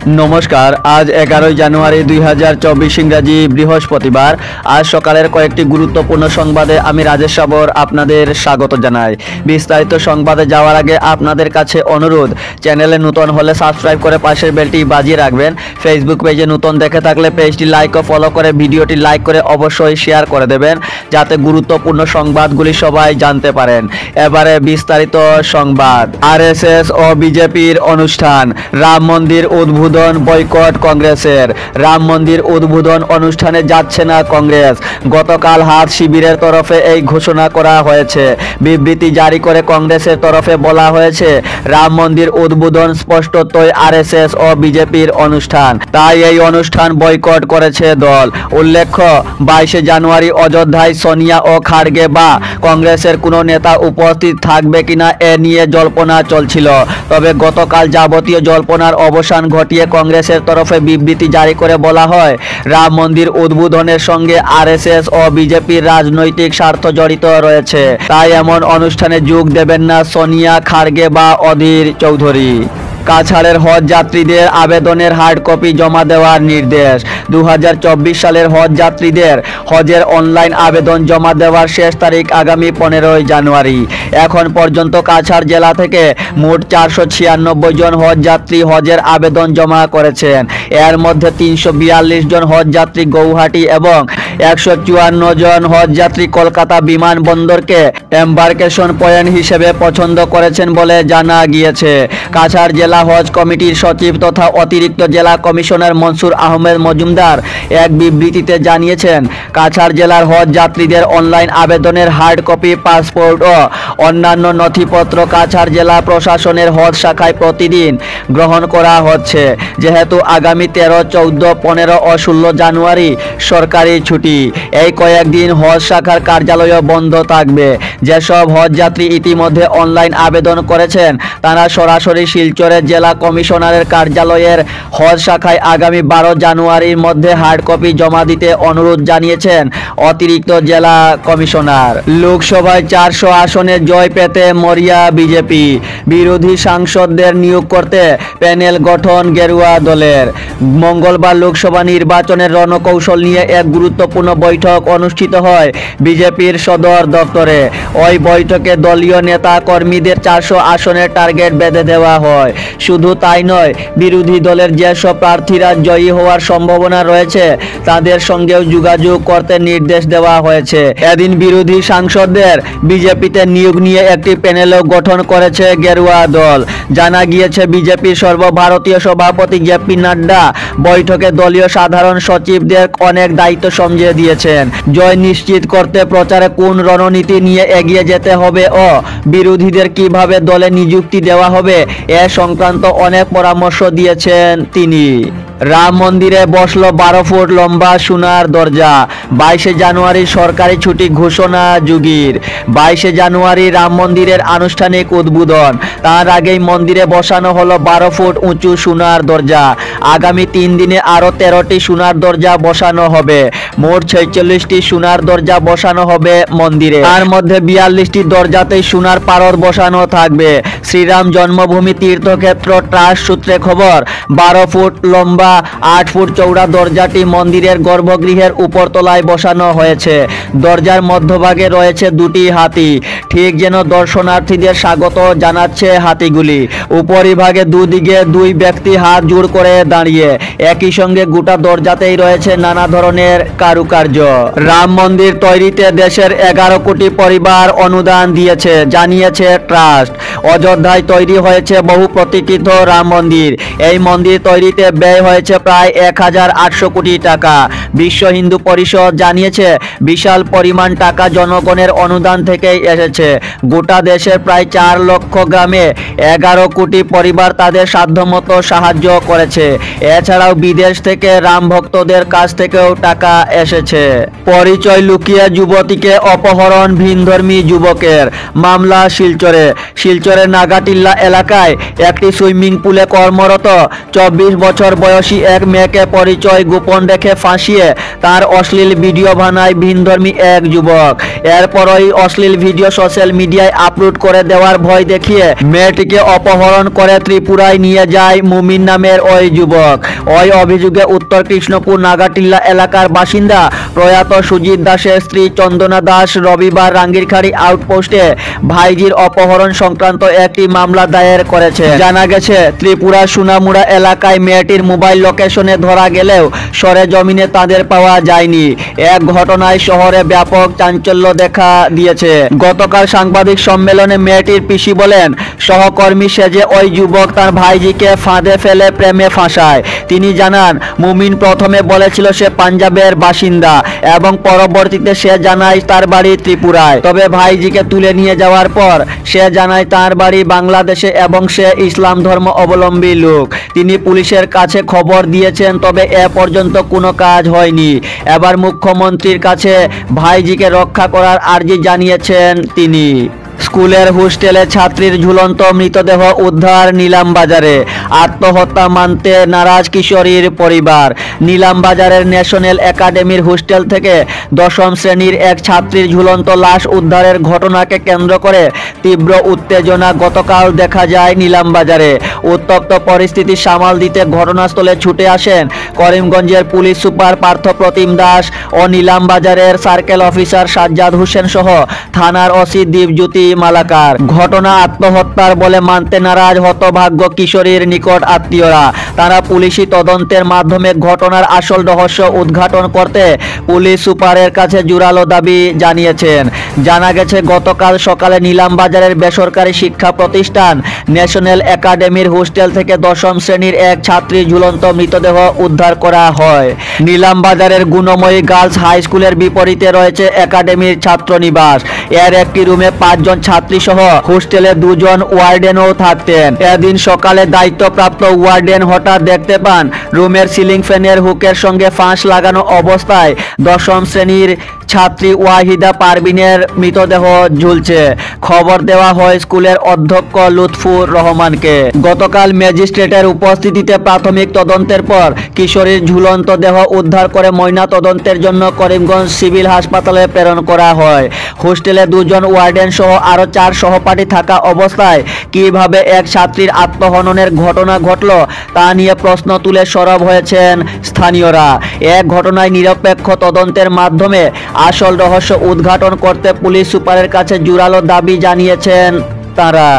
নমস্কার। আজ 11 জানুয়ারি 2024 ইংরাজি বৃহস্পতিবার। আজ সকালের কয়েকটি গুরুত্বপূর্ণ সংবাদে আমি রাজেশ সাবর আপনাদের স্বাগত জানাই। বিস্তারিত সংবাদে যাওয়ার আগে আপনাদের কাছে অনুরোধ, চ্যানেলে নতুন হলে সাবস্ক্রাইব করে পাশের বেলটি বাজিয়ে রাখবেন। ফেসবুক পেজে নতুন দেখে থাকলে পেজটি লাইক ও ফলো করে ভিডিওটি লাইক করে অবশ্যই শেয়ার করে দেবেন, যাতে গুরুত্বপূর্ণ সংবাদগুলি সবাই জানতে পারেন। এবারে বিস্তারিত সংবাদ। আরএসএস ও বিজেপির অনুষ্ঠান। রাম মন্দির উদ্বোধন বয়কট কংগ্রেসের। রাম মন্দির উদ্বোধন অনুষ্ঠানে যাচ্ছে না কংগ্রেস। গতকাল হাত শিবিরের তরফে এই ঘোষণা করা হয়েছে। বিবৃতি জারি করে কংগ্রেসের তরফে বলা হয়েছে, রাম মন্দির উদ্বোধন স্পষ্টতই আরএসএস ও বিজেপির অনুষ্ঠান, তাই এই অনুষ্ঠান বয়কট করেছে দল। উল্লেখ্য, 22 জানুয়ারি অযোধ্যায় সোনিয়া ও খাড়গে বা কংগ্রেসের কোনো নেতা উপস্থিত থাকবে কিনা এ নিয়ে জল্পনা চলছিল। তবে গতকাল যাবতীয় জল্পনার অবসান ঘটিয়ে কংগ্রেসের তরফে বিবৃতি জারি করে বলা হয়, রাম মন্দির উদ্বোধনের সঙ্গে আরএসএস ও বিজেপির রাজনৈতিক স্বার্থ জড়িত রয়েছে, তাই এমন অনুষ্ঠানে যোগ দেবেন না সোনিয়া, খাড়গে বা অধীর চৌধুরী। কাছাড়ের হজ যাত্রীদের আবেদনের হার্ড কপি জমা দেওয়ার নির্দেশ। 2024 সালের হজ যাত্রীদের হজের অনলাইন আবেদন জমা দেওয়ার শেষ তারিখ আগামী 15 জানুয়ারি। এখন পর্যন্ত কাছাড় জেলা থেকে মোট 496 জন হজ যাত্রী হজের আবেদন জমা করেছেন। এর মধ্যে 342 জন হজ যাত্রী গৌহাটি এবং 154 জন হজ যাত্রী কলকাতা বিমানবন্দরকে এম্বার্কেশন পয়েন্ট হিসেবে পছন্দ করেছেন বলে জানা গিয়েছে। কাছাড় জেলা হজ কমিটির সচিব তথা অতিরিক্ত জেলা কমিশনার মনসুর আহমেদ মজুমদার এক বিবৃতিতে জানিয়েছেন, কাছাড় জেলার হজ যাত্রীদের অনলাইন আবেদনের হার্ড কপি, পাসপোর্ট ও অন্যান্য নথিপত্র কাছাড় জেলা প্রশাসনের হজ শাখায় প্রতিদিন গ্রহণ করা হচ্ছে। যেহেতু আগামী 13, 14, 15 ও 16 জানুয়ারি সরকারি ছুটি, এই কয়েকদিন হজ শাখার কার্যালয় বন্ধ থাকবে। যেসব হজ যাত্রী ইতিমধ্যে অনলাইন আবেদন করেছেন, তারা সরাসরি শিলচরের জেলা কমিশনারের কার্যালয়ের হজ শাখায় আগামী 12 জানুয়ারির মধ্যে হার্ড কপি জমা দিতে অনুরোধ জানিয়েছেন অতিরিক্ত জেলা কমিশনার। লোকসভায় 400 আসনে জয় পেতে মরিয়া বিজেপি। বিরোধী সাংসদদের নিয়োগ করতে প্যানেল গঠন গেরুয়া দলের। মঙ্গলবার লোকসভা নির্বাচনের রণকৌশল নিয়ে এক গুরুত্বপূর্ণ বৈঠক অনুষ্ঠিত হয় বিজেপির সদর দপ্তরে। ওই বৈঠকে দলীয় নেতা কর্মীদের 400 আসনের টার্গেট বেঁধে দেওয়া হয়। শুধু তাই নয়, বিরোধী দলের যেসব প্রার্থীরা জয়ী হওয়ার সম্ভাবনা রয়েছে তাদের সঙ্গেও যোগাযোগ করতে নির্দেশ দেওয়া হয়েছে। এদিন বিরোধী সাংসদদের বিজেপিতে নিয়োগ নিয়ে একটি প্যানেলও গঠন করেছে গেরুয়া দল। জানা গিয়েছে, বিজেপির সর্বভারতীয় সভাপতি জেপি নাড্ডা বৈঠকে দলীয় সাধারণ সচিবদের অনেক দায়িত্ব সমঝে দিয়েছেন। জয় নিশ্চিত করতে প্রচারে কোন রণনীতি নিয়ে এগিয়ে যেতে হবে ও বিরোধীদের কিভাবে দলে নিযুক্তি দেওয়া হবে এ সংক্রান্ত অনেক পরামর্শ দিয়েছেন তিনি। রাম মন্দিরে বসলো 12 ফুট লম্বা সোনার দরজা। 22 জানুয়ারি সরকারি ছুটি ঘোষণা যোগীর। 22 জানুয়ারি রাম মন্দিরের আনুষ্ঠানিক উদ্বোধন। তার আগেই মন্দিরে বসানো হলো 12 ফুট উঁচু সোনার দরজা। আগামী 3 দিনে আরো 13টি সোনার দরজা বসানো হবে। মোট 46টি সোনার দরজা বসানো হবে মন্দিরে। তার মধ্যে 42টি দরজাতেই সোনার পারদ বসানো থাকবে। শ্রীরাম জন্মভূমি তীর্থক্ষেত্র ট্রাস্ট সূত্রে খবর, 12 ফুট লম্বা 8 ফুট চৌড়া দরজাটি মন্দিরের গর্ভগৃহের উপরতলায় বসানো হয়েছে। দরজার মধ্যভাগে রয়েছে 2টি হাতি, ঠিক যেন দর্শনার্থীদের স্বাগত জানাচ্ছে হাতিগুলি। উপরিভাগে দুদিকে 2 ব্যক্তি হাত জোড় করে দাঁড়িয়ে। একই সঙ্গে গোটা দরজাতেই রয়েছে নানা ধরনের কারুকার্য। রাম মন্দির তৈরিতে দেশের 11 কোটি পরিবার অনুদান দিয়েছে, জানিয়েছে ট্রাস্ট। অযোধ্যায় তৈরি হয়েছে বহু প্রতীক্ষিত রাম মন্দির। এই মন্দির তৈরিতে ব্যয় হয়েছে প্রায় 1800 কোটি টাকা। বিশ্ব হিন্দু পরিষদ জানিয়েছে, বিশাল পরিমাণ টাকা জনগণের অনুদান থেকেই এসেছে। গোটা দেশের প্রায় 4 লক্ষ গ্রামে 11 কোটি পরিবার তাদের সাধ্যমতো সাহায্য করেছে। এছাড়াও বিদেশ থেকে রাম ভক্তদের কাছ থেকেও টাকা এসেছে। পরিচয় লুকিয়ে যুবতীকে অপহরণ ভিনধর্মী যুবকের। মামলা শিলচরে। শিলচরের নাগাটিল্লা এলাকায় একটি সুইমিং পুলে কর্মরত 24 বছর বয়সী প্রবাসী এক মেয়েকে পরিচয় গোপন রেখে ফাঁসিয়ে তার অশ্লীল ভিডিও বানায় ভিনধর্মী এক যুবক। এরপরই অশ্লীল ভিডিও সোশ্যাল মিডিয়ায় আপলোড করে দেওয়ার ভয় দেখিয়ে মেয়েটিকে অপহরণ করে ত্রিপুরায় নিয়ে যায় মুমিন নামের ওই যুবক। ওই অভিযোগে উত্তর কৃষ্ণপুর নাগাটিল্লা এলাকার বাসিন্দা প্রয়াত সুজিত দাসের স্ত্রী চন্দনা দাস রবিবার রাঙ্গিরখাড়ি আউটপোস্টে ভাইজির অপহরণ সংক্রান্ত একটি মামলা দায়ের করেছে। জানা গেছে, ত্রিপুরার সোনামুড়া এলাকায় মেয়েটির মোবাইল লোকেশনে ধরা গেলেও সরেজমিনে তাদের পাওয়া যায়নি। এক ঘটনায় শহরে ব্যাপক চাঞ্চল্য দেখা দিয়েছে। গতকাল সাংবাদিক সম্মেলনে মেয়েটির পিসি বলেন, সহকর্মী সেজে ওই যুবক তার ভাইজিকে ফাঁদে ফেলে প্রেমে ফাঁসায়। তিনি জানান, মুমিন প্রথমে বলেছিল সে পাঞ্জাবের বাসিন্দা এবং পরবর্তীতে সে জানায় তার বাড়ি ত্রিপুরায়। তবে ভাইজিকে তুলে নিয়ে যাওয়ার পর সে জানায় তার বাড়ি বাংলাদেশে এবং সে ইসলাম ধর্ম অবলম্বী লোক। তিনি পুলিশের কাছে খবর দিয়েছেন, তবে এ পর্যন্ত কোনো কাজ হয়নি। এবার মুখ্যমন্ত্রীর কাছে ভাইজিকে রক্ষা করার আর্জি জানিয়েছেন তিনি। স্কুলের হোস্টেলে ছাত্রীর ঝুলন্ত মৃতদেহ উদ্ধার নিলামবাজারে। আত্মহত্যা মানতে নারাজ কিশোরীর পরিবার। নিলামবাজারের ন্যাশনাল একাডেমির হোস্টেল থেকে 10ম শ্রেণীর এক ছাত্রীর ঝুলন্ত লাশ উদ্ধারের ঘটনাকে কেন্দ্র করে তীব্র উত্তেজনা গতকাল দেখা যায় নিলামবাজারে। উত্তপ্ত পরিস্থিতি সামাল দিতে ঘটনাস্থলে ছুটে আসেন করিমগঞ্জের পুলিশ সুপার পার্থপ্রতিম দাস ও নিলামবাজারের সার্কেল অফিসার সাজ্জাদ হোসেন সহ থানার ওসি দীপজ্যোতি মালাকার। ঘটনা আত্মহত্যার বলে মানতে নারাজ হতভাগ্য কিশোরীর নিকট আত্মীয়রা। তারা পুলিশি তদন্তের মাধ্যমে ঘটনার আসল রহস্য উদ্ঘাটন করতে পুলিশ সুপারের কাছে জোরালো দাবি জানিয়েছেন। জানা গেছে, গতকাল সকালে নিলামবাজারের বেসরকারি শিক্ষা প্রতিষ্ঠান ন্যাশনাল একাডেমির হোস্টেল থেকে 10ম শ্রেণীর এক ছাত্রীর ঝুলন্ত মৃতদেহ উদ্ধার করা হয়। নিলামবাজারের গুণময়ী গার্লস হাই স্কুলের বিপরীতে রয়েছে একাডেমির ছাত্রনিবাস। এর একটি রুমে 5 জন ছাত্রী সহ হোস্টেলে 2 জন ওয়ার্ডেনও থাকতেন। এদিন সকালে দায়িত্বপ্রাপ্ত ওয়ার্ডেন হঠাৎ দেখতে পান রুমের সিলিং ফ্যানের হুকের সঙ্গে ফাঁস লাগানো অবস্থায় 10ম শ্রেণীর ছাত্রী ওয়াহিদা পারভিনের মৃতদেহ ঝুলছে। খবর দেওয়া হয় স্কুলের অধ্যক্ষ লুৎফুর রহমানকে। গতকাল ম্যাজিস্ট্রেটের উপস্থিতিতে প্রাথমিক তদন্তের পর কিশোরীর ঝুলন্ত দেহ উদ্ধার করে ময়না তদন্তের জন্য করিমগঞ্জ সিভিল হাসপাতালে প্রেরণ করা হয়। হোস্টেলে 2 জন ওয়ার্ডেন সহ আরো 4 সহপাঠী থাকা অবস্থায় কিভাবে এক ছাত্রীর আত্মহননের ঘটনা ঘটল তা নিয়ে প্রশ্ন তুলে সরব হয়েছেন স্থানীয়রা। এক ঘটনায় নিরপেক্ষ তদন্তের মাধ্যমে আসল রহস্য উদ্ঘাটন করতে পুলিশ সুপারের কাছে জোরালো দাবি জানিয়েছেন তারা।